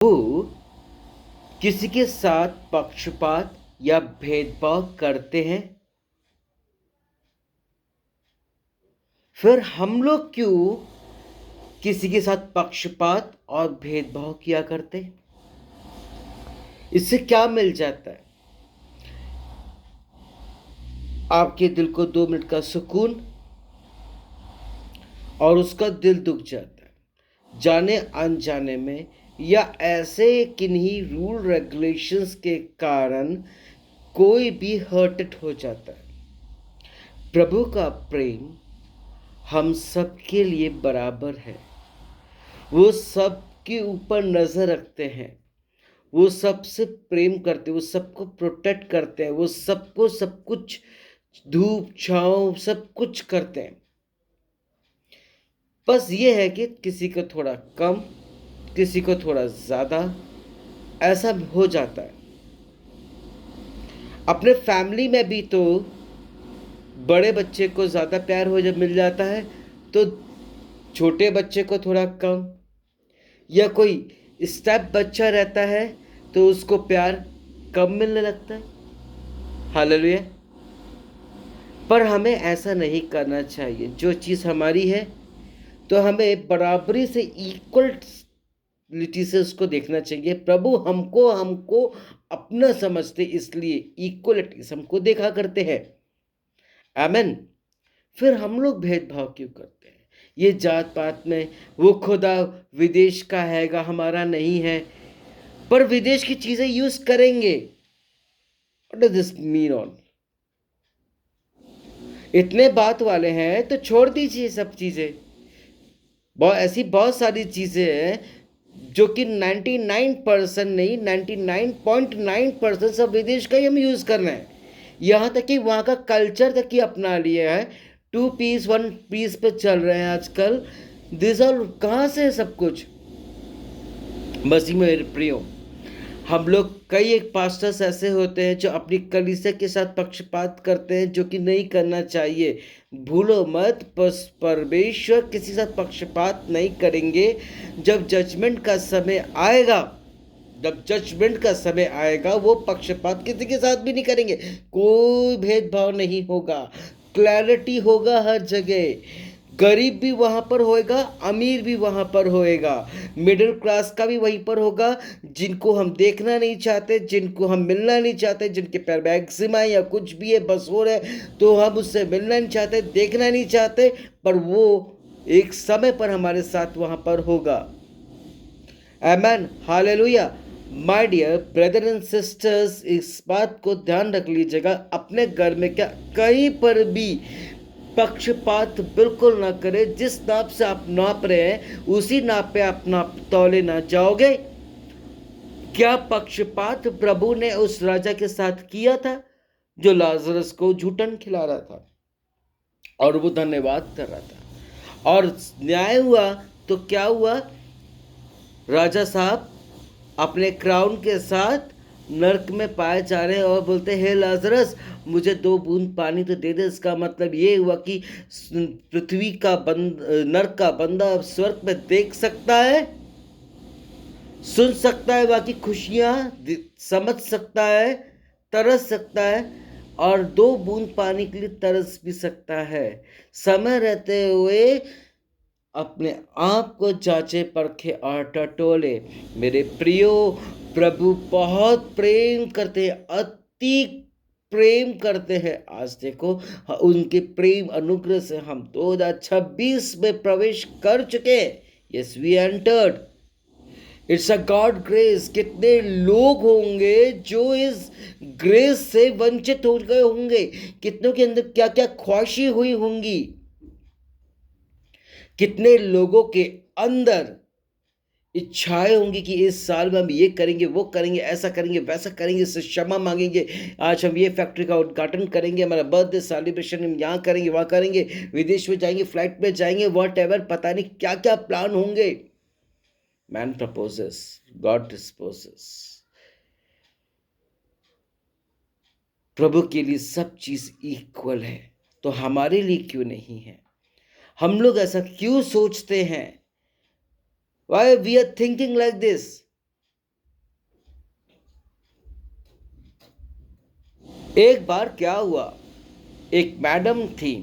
वो किसी के साथ पक्षपात या भेदभाव करते हैं, फिर हम लोग क्यों किसी के साथ पक्षपात और भेदभाव किया करते? इससे क्या मिल जाता है? आपके दिल को 2 मिनट का सुकून और उसका दिल दुख जाता है जाने अनजाने में, या ऐसे किन्हीं रूल रेगुलेशंस के कारण कोई भी हर्टेड हो जाता है। प्रभु का प्रेम हम सबके लिए बराबर है। वो सबके ऊपर नजर रखते हैं, वो सबसे प्रेम करते हैं, वो सबको प्रोटेक्ट करते हैं, वो सबको सब कुछ धूप छांव सब कुछ करते हैं। बस ये है कि किसी को थोड़ा कम, किसी को थोड़ा ज़्यादा ऐसा हो जाता है। अपने फैमिली में भी तो बड़े बच्चे को ज़्यादा प्यार हो जब मिल जाता है, तो छोटे बच्चे को थोड़ा कम, या कोई स्टेप बच्चा रहता है तो उसको प्यार कम मिलने लगता है। हालेलुया। पर हमें ऐसा नहीं करना चाहिए। जो चीज़ हमारी है तो हमें बराबरी से, इक्वलिटी से उसको देखना चाहिए। प्रभु हमको हमको अपना समझते, इसलिए इक्वलिटी से हमको देखा करते हैं। आमेन। फिर हम लोग भेदभाव क्यों करते हैं? ये जात पात में, वो खुदा विदेश का हैगा, हमारा नहीं है, पर विदेश की चीजें यूज करेंगे। What does this mean on? इतने बात वाले हैं तो छोड़ दीजिए सब चीजें। ऐसी बहुत सारी चीजें हैं जो कि 99% नहीं, 99.9% सब विदेश का ही हम यूज कर रहे हैं। यहाँ तक कि वहाँ का कल्चर तक ही अपना लिया है। 2 पीस 1 पीस पे चल रहे हैं आजकल। दिस ऑल कहाँ से है सब कुछ? मसीह में मेरे प्रियो, हम लोग कई एक पास्टर्स ऐसे होते हैं जो अपनी कलीसिया के साथ पक्षपात करते हैं, जो कि नहीं करना चाहिए। भूलो मत, परमेश्वर किसी साथ पक्षपात नहीं करेंगे। जब जजमेंट का समय आएगा, जब जजमेंट का समय आएगा, वो पक्षपात किसी के साथ भी नहीं करेंगे। कोई भेदभाव नहीं होगा, क्लैरिटी होगा हर जगह। गरीब भी वहाँ पर होएगा, अमीर भी वहाँ पर होएगा, मिडिल क्लास का भी वहीं पर होगा। जिनको हम देखना नहीं चाहते, जिनको हम मिलना नहीं चाहते, जिनके पैर में एक्जिमा या कुछ भी है, बसोर है, तो हम उससे मिलना नहीं चाहते, देखना नहीं चाहते, पर वो एक समय पर हमारे साथ वहाँ पर होगा। Amen, hallelujah. My dear brother and sisters, इस बात को ध्यान रख लीजिएगा। अपने घर में क्या कहीं पर भी पक्षपात बिल्कुल ना करें। जिस नाप से आप नाप रहे हैं उसी नाप पे आप नाप तौले ना जाओगे। क्या पक्षपात प्रभु ने उस राजा के साथ किया था जो लाजरस को झूठन खिला रहा था और वो धन्यवाद कर रहा था, और न्याय हुआ तो क्या हुआ? राजा साहब अपने क्राउन के साथ नर्क में पाए जा रहे हैं और बोलते हैं, हे लाजरस, मुझे 2 बूंद पानी तो दे दे। इसका मतलब ये हुआ कि पृथ्वी का नर्क का बंदा स्वर्ग में देख सकता है, सुन सकता है, बाकी खुशियां समझ सकता है, तरस सकता है, और 2 बूंद पानी के लिए तरस भी सकता है। समय रहते हुए अपने आप को जांचे परखे और टटोले। मेरे प्रियो, प्रभु बहुत प्रेम करते हैं, अति प्रेम करते हैं। आज देखो, उनके प्रेम अनुग्रह से हम 2026 में प्रवेश कर चुके। Yes, we entered. It's a god grace. कितने लोग होंगे जो इस ग्रेस से वंचित हो गए होंगे, कितनों के अंदर क्या क्या ख्वाहिशें हुई होंगी, कितने लोगों के अंदर इच्छाएं होंगी कि इस साल में हम ये करेंगे, वो करेंगे, ऐसा करेंगे, वैसा करेंगे, इससे क्षमा मांगेंगे, आज हम ये फैक्ट्री का उद्घाटन करेंगे, हमारा बर्थडे सेलिब्रेशन हम यहाँ करेंगे, वहाँ करेंगे, विदेश में जाएंगे, फ्लाइट में जाएंगे, वॉट एवर, पता नहीं क्या क्या प्लान होंगे। Man proposes, God disposes. प्रभु के लिए सब चीज इक्वल है, तो हमारे लिए क्यों नहीं है? हम लोग ऐसा क्यों सोचते हैं? Why we are thinking like this? एक बार क्या हुआ, एक मैडम थी,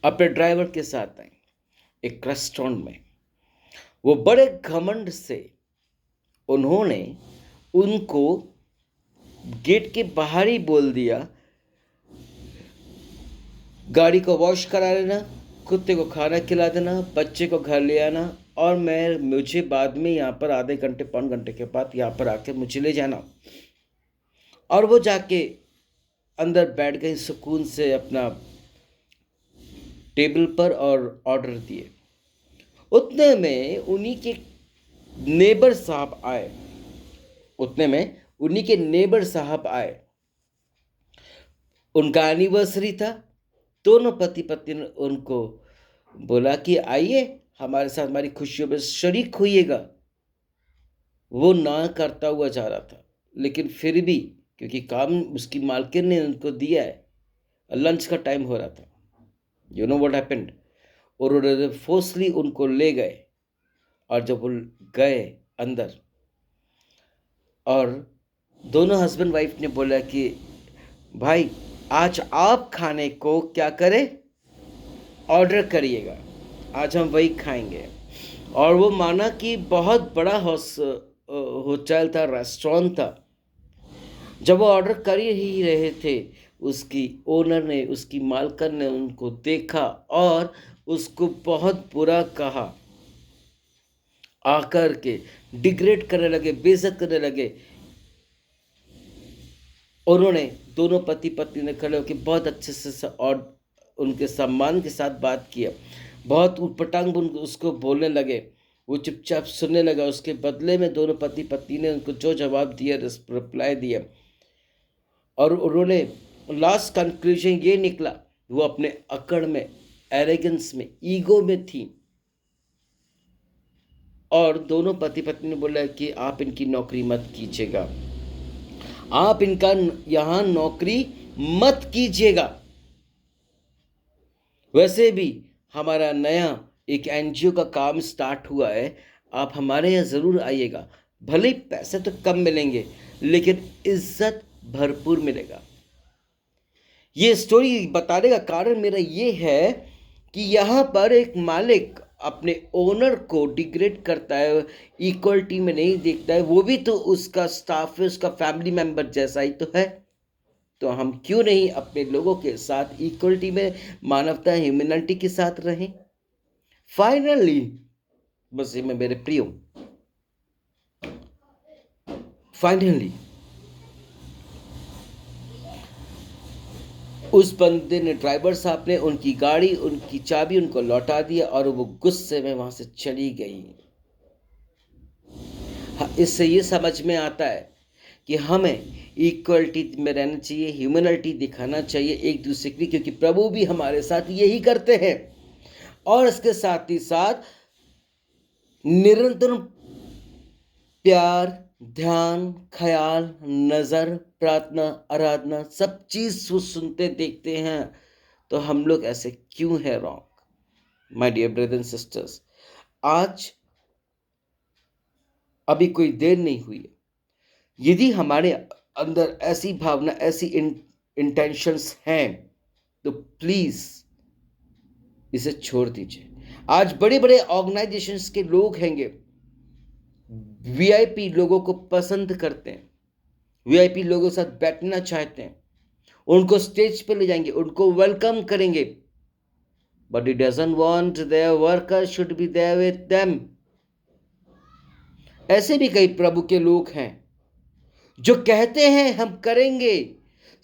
अपने ड्राइवर के साथ आई एक रेस्टोरेंट में। वो बड़े घमंड से उन्होंने उनको गेट के बाहर ही बोल दिया, गाड़ी को वॉश करा लेना, कुत्ते को खाना खिला देना, बच्चे को घर ले आना, और मुझे बाद में यहाँ पर आधे घंटे पौन घंटे के बाद यहाँ पर आके मुझे ले जाना। और वो जाके अंदर बैठ गई सुकून से अपना टेबल पर और ऑर्डर दिए। उतने में उन्हीं के नेबर साहब आए। उनका एनिवर्सरी था। दोनों पति पत्नी ने उनको बोला कि आइए हमारे साथ हमारी खुशियों में शरीक होइएगा। वो ना करता हुआ जा रहा था, लेकिन फिर भी क्योंकि काम उसकी मालकिन ने उनको दिया है, लंच का टाइम हो रहा था। यू नो व्हाट हैपेंड, और उन्होंने फोर्सली उनको ले गए। और जब वो गए अंदर, और दोनों हस्बैंड वाइफ ने बोला कि भाई आज आप खाने को क्या करें, ऑर्डर करिएगा, आज हम वही खाएंगे। और वो माना कि बहुत बड़ा होटल था, रेस्टोरेंट था। जब वो ऑर्डर कर ही रहे थे, उसकी ओनर ने, उसकी मालकिन ने उनको देखा और उसको बहुत बुरा कहा, आकर के डिग्रेड करने लगे, बेइज्जत करने लगे। उन्होंने दोनों पति पत्नी ने खड़े होकर बहुत अच्छे से और उनके सम्मान के साथ बात किया। बहुत उटपटांग उसको बोलने लगे। वो चुपचाप सुनने लगा। उसके बदले में दोनों पति पत्नी ने उनको जो जवाब दिया, रिप्लाई दिया, और उन्होंने लास्ट कंक्लूजन ये निकला, वो अपने अकड़ में, एरोगेंस में, ईगो में थी। और दोनों पति पत्नी ने बोला कि आप इनकी नौकरी मत कीजिएगा, आप इनका यहां नौकरी मत कीजिएगा। वैसे भी हमारा नया एक एनजीओ का काम स्टार्ट हुआ है, आप हमारे यहाँ ज़रूर आइएगा। भले पैसे तो कम मिलेंगे, लेकिन इज्जत भरपूर मिलेगा। ये स्टोरी बताने का कारण मेरा ये है कि यहाँ पर एक मालिक अपने ओनर को डिग्रेड करता है, इक्वलिटी में नहीं देखता है। वो भी तो उसका स्टाफ है, उसका फैमिली मेंबर जैसा ही तो है। तो हम क्यों नहीं अपने लोगों के साथ इक्वलिटी में, मानवता, ह्यूमैनिटी के साथ रहें। फाइनली बस में मेरे प्रियो, फाइनली उस बंदे ने, ड्राइवर साहब ने उनकी गाड़ी, उनकी चाबी उनको लौटा दिया और वो गुस्से में वहां से चली गई। इससे ये समझ में आता है कि हमें इक्वलिटी में रहना चाहिए, ह्यूमैनिटी दिखाना चाहिए एक दूसरे की, क्योंकि प्रभु भी हमारे साथ यही करते हैं। और इसके साथ ही साथ निरंतर प्यार, ध्यान, ख्याल, नज़र, प्रार्थना, आराधना, सब चीज़ सुनते देखते हैं। तो हम लोग ऐसे क्यों हैं wrong? My dear brothers and sisters, आज अभी कोई देर नहीं हुई है। यदि हमारे अंदर ऐसी भावना, ऐसी इंटेंशंस हैं, तो प्लीज़ इसे छोड़ दीजिए। आज बड़े बड़े ऑर्गेनाइजेशंस के लोग हैंगे, वीआईपी लोगों को पसंद करते हैं, वीआईपी लोगों के साथ बैठना चाहते हैं, उनको स्टेज पे ले जाएंगे, उनको वेलकम करेंगे, but he doesn't want their worker should be there with them. ऐसे भी कई प्रभु के लोग हैं जो कहते हैं हम करेंगे,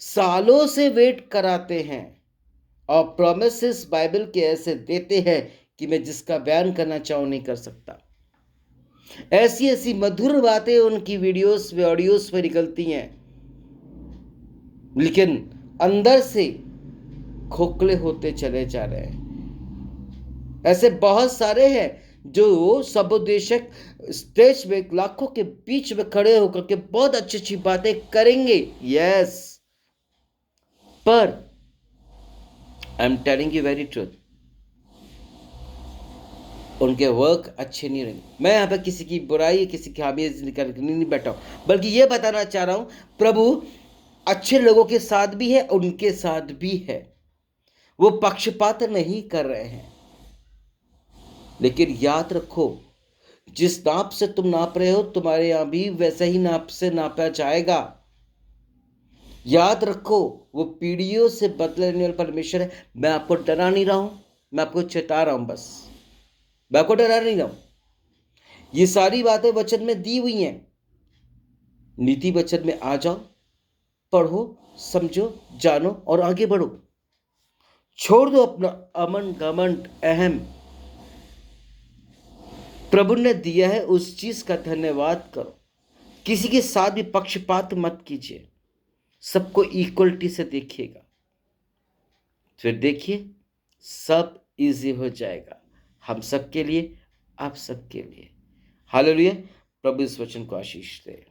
सालों से वेट कराते हैं, और प्रोमिसेस बाइबल के ऐसे देते हैं कि मैं जिसका बयान करना चाहूं नहीं कर सकता। ऐसी ऐसी मधुर बातें उनकी वीडियोस में, ऑडियोस में निकलती हैं, लेकिन अंदर से खोखले होते चले जा रहे हैं। ऐसे बहुत सारे हैं जो सबोदेशक स्टेज में लाखों के बीच में खड़े होकर के बहुत अच्छी अच्छी बातें करेंगे, यस, पर I am telling you very truth, उनके वर्क अच्छे नहीं रहेंगे। मैं यहाँ पे किसी की बुराई, किसी की खामी करने नहीं बैठा हूँ, बल्कि ये बताना चाह रहा हूँ प्रभु अच्छे लोगों के साथ भी है, उनके साथ भी है। वो पक्षपात नहीं कर रहे हैं। लेकिन याद रखो, जिस नाप से तुम नाप रहे हो, तुम्हारे यहां भी वैसे ही नाप से नापा जाएगा। याद रखो, वो पीढ़ियों से बदले लेने वाला परमेश्वर है। मैं आपको डरा नहीं रहा हूं, मैं आपको चेता रहा हूं बस। मैं आपको डरा नहीं रहा हूं। ये सारी बातें वचन में दी हुई हैं। नीति वचन में आ जाओ, पढ़ो, समझो, जानो और आगे बढ़ो। छोड़ दो अपना अमन, घमंड, अहम। प्रभु ने दिया है, उस चीज का धन्यवाद करो। किसी के साथ भी पक्षपात मत कीजिए, सबको इक्वलिटी से देखिएगा। फिर देखिए, सब इजी हो जाएगा, हम सबके लिए, आप सबके लिए। हालेलुया। प्रभु इस वचन को आशीष दे।